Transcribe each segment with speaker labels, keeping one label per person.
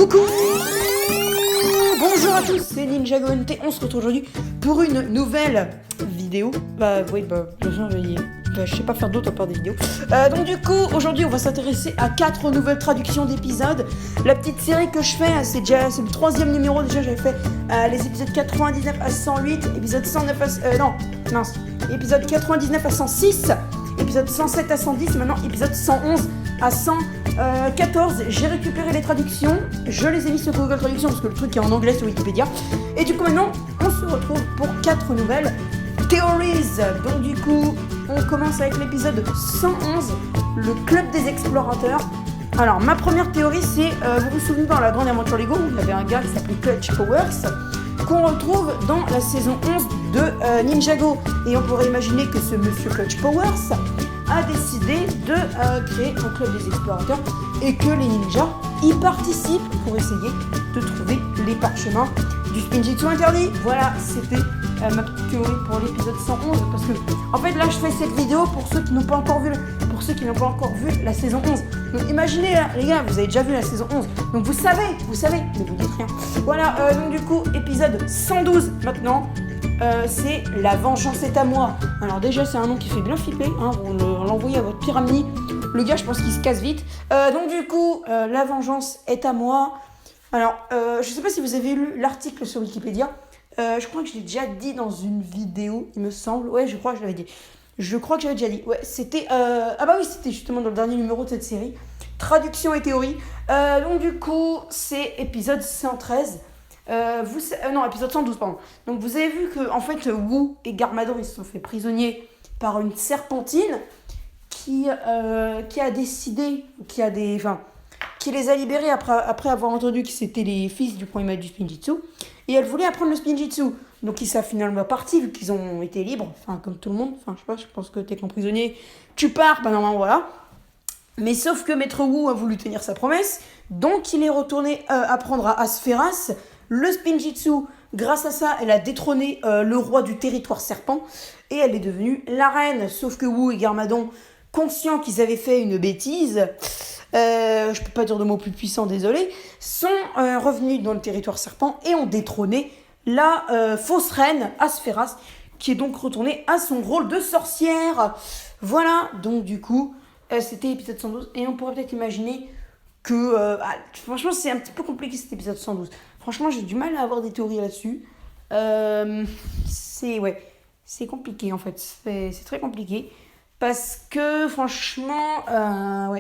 Speaker 1: Coucou! Bonjour à tous, c'est Ninjago NT. On se retrouve aujourd'hui pour une nouvelle vidéo. De toute façon, je sais pas faire d'autres à part des vidéos. Donc du coup, aujourd'hui, on va s'intéresser à 4 nouvelles traductions d'épisodes. La petite série que je fais, c'est le 3e numéro. Déjà, j'avais fait les épisodes 99 à 108, épisode 109 à... épisode 99 à 106, épisode 107 à 110, et maintenant épisode 111 à 114. J'ai récupéré les traductions, je les ai mis sur Google Traduction parce que le truc est en anglais sur Wikipédia. Et du coup maintenant, on se retrouve pour 4 nouvelles theories. Donc du coup, on commence avec l'épisode 111, le club des explorateurs. Alors ma première théorie c'est, vous vous souvenez dans la grande aventure Lego, où il y avait un gars qui s'appelait Clutch Powers, qu'on retrouve dans la saison 11 de Ninjago. Et on pourrait imaginer que ce monsieur Clutch Powers a décidé de créer un club des explorateurs et que les ninjas y participent pour essayer de trouver les parchemins du Spinjitzu interdit. Voilà, c'était ma petite théorie pour l'épisode 111, parce que en fait là je fais cette vidéo pour ceux qui n'ont pas encore vu la saison 11. Donc imaginez là, les gars, vous avez déjà vu la saison 11, donc vous savez, mais vous dites rien. Voilà, donc du coup épisode 112 maintenant. C'est La vengeance est à moi. Alors déjà c'est un nom qui fait bien flipper, hein, vous l'envoyez à votre pire ami, le gars je pense qu'il se casse vite. Donc du coup La vengeance est à moi. Alors je sais pas si vous avez lu l'article sur Wikipédia, je crois que je l'ai déjà dit dans une vidéo il me semble, ouais je crois que je l'avais dit. Je crois que j'avais déjà dit, ouais c'était, c'était justement dans le dernier numéro de cette série, traduction et théorie. Donc du coup c'est épisode 113. Épisode 112, pardon. Donc vous avez vu que en fait Wu et Garmadon ils se sont fait prisonniers par une serpentine qui les a libérés après avoir entendu que c'était les fils du premier maître du Spinjitzu, et elle voulait apprendre le Spinjitzu. Donc ils sont finalement partis vu qu'ils ont été libres, enfin comme tout le monde, je pense que t'es qu'un prisonnier, tu pars, normalement voilà. Mais sauf que Maître Wu a voulu tenir sa promesse, donc il est retourné apprendre à Asphéras le Spinjitzu. Grâce à ça, elle a détrôné le roi du territoire serpent et elle est devenue la reine. Sauf que Wu et Garmadon, conscients qu'ils avaient fait une bêtise, je peux pas dire de mots plus puissants, désolé, sont revenus dans le territoire serpent et ont détrôné la fausse reine Asphéras, qui est donc retournée à son rôle de sorcière. Voilà, donc du coup, c'était l'épisode 112 et on pourrait peut-être imaginer que... franchement, c'est un petit peu compliqué cet épisode 112. Franchement, j'ai du mal à avoir des théories là-dessus. C'est compliqué en fait. C'est très compliqué. Parce que franchement, là,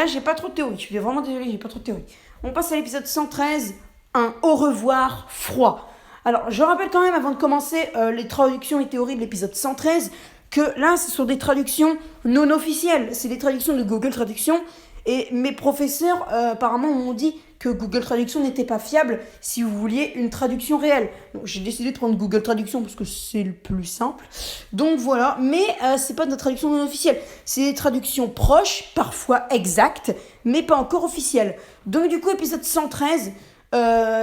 Speaker 1: j'ai pas trop de théories. Je suis vraiment désolée, j'ai pas trop de théories. On passe à l'épisode 113, un au revoir froid. Alors, je rappelle quand même, avant de commencer les traductions et théories de l'épisode 113, que là, ce sont des traductions non officielles. C'est des traductions de Google Traduction. Et mes professeurs, apparemment, m'ont dit que Google Traduction n'était pas fiable si vous vouliez une traduction réelle. Donc, j'ai décidé de prendre Google Traduction parce que c'est le plus simple. Donc voilà, mais c'est pas de traduction non officielle. C'est des traductions proches, parfois exactes, mais pas encore officielles. Donc du coup, épisode 113...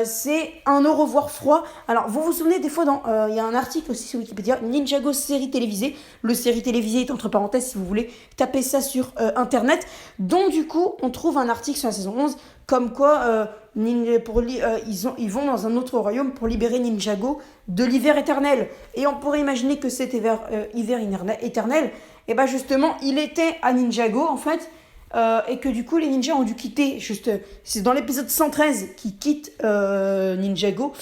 Speaker 1: c'est un au revoir froid. Alors vous vous souvenez des fois il y a un article aussi sur Wikipédia, Ninjago série télévisée. Le série télévisée est entre parenthèses si vous voulez taper ça sur internet. Donc du coup on trouve un article sur la saison 11 comme quoi ils vont dans un autre royaume pour libérer Ninjago de l'hiver éternel. Et on pourrait imaginer que cet hiver éternel, et ben justement il était à Ninjago en fait. Et que du coup les ninjas ont dû quitter, c'est dans l'épisode 113 qu'ils quittent Ninjago,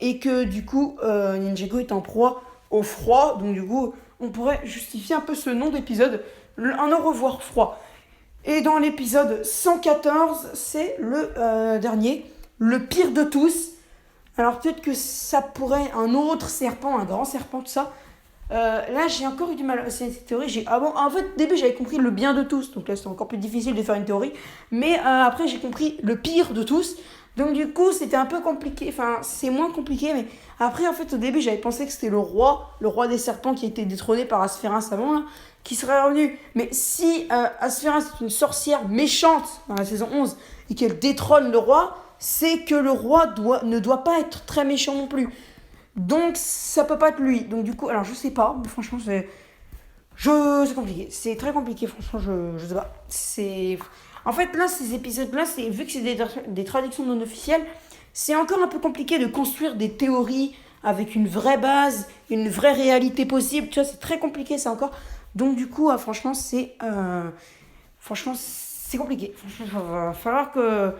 Speaker 1: et que du coup Ninjago est en proie au froid, donc du coup on pourrait justifier un peu ce nom d'épisode, un au revoir froid. Et dans l'épisode 114, c'est le dernier, le pire de tous. Alors peut-être que ça pourrait un autre serpent, un grand serpent, tout ça. Là j'ai encore eu du mal à cette théorie. En fait au début j'avais compris le bien de tous, donc là c'est encore plus difficile de faire une théorie, mais après j'ai compris le pire de tous, donc du coup c'était un peu compliqué, enfin c'est moins compliqué, mais après en fait au début j'avais pensé que c'était le roi des serpents qui a été détrôné par Asphéras avant là, qui serait revenu. Mais si Asphéras est une sorcière méchante dans la saison 11 et qu'elle détrône le roi, c'est que le roi ne doit pas être très méchant non plus. Donc ça peut pas être lui. Donc du coup, alors je sais pas, mais franchement c'est compliqué. C'est très compliqué, franchement je sais pas. En fait, là, ces épisodes-là, vu que c'est des traductions non officielles, c'est encore un peu compliqué de construire des théories avec une vraie base, une vraie réalité possible. Tu vois, c'est très compliqué, ça encore. Donc, du coup, franchement, c'est compliqué. Franchement, il va falloir que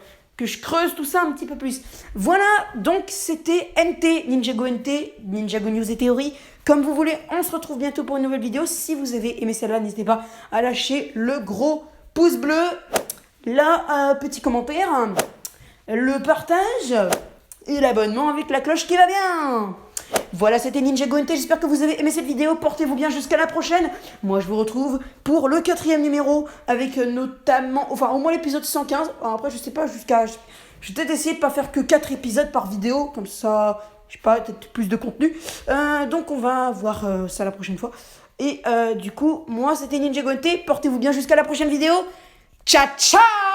Speaker 1: je creuse tout ça un petit peu plus. Voilà, donc c'était NT, Ninjago NT, Ninjago News et Théorie. Comme vous voulez, on se retrouve bientôt pour une nouvelle vidéo. Si vous avez aimé celle-là, n'hésitez pas à lâcher le gros pouce bleu, petit commentaire, le partage et l'abonnement avec la cloche qui va bien. Voilà, c'était Ninjago NT, j'espère que vous avez aimé cette vidéo, portez-vous bien jusqu'à la prochaine. Moi je vous retrouve pour le 4e numéro, avec notamment, enfin au moins l'épisode 115, alors après je sais pas, je vais peut-être essayer de pas faire que 4 épisodes par vidéo, comme ça, je sais pas, peut-être plus de contenu. Donc on va voir ça la prochaine fois. Et du coup, moi c'était Ninjago NT, portez-vous bien jusqu'à la prochaine vidéo. Ciao ciao.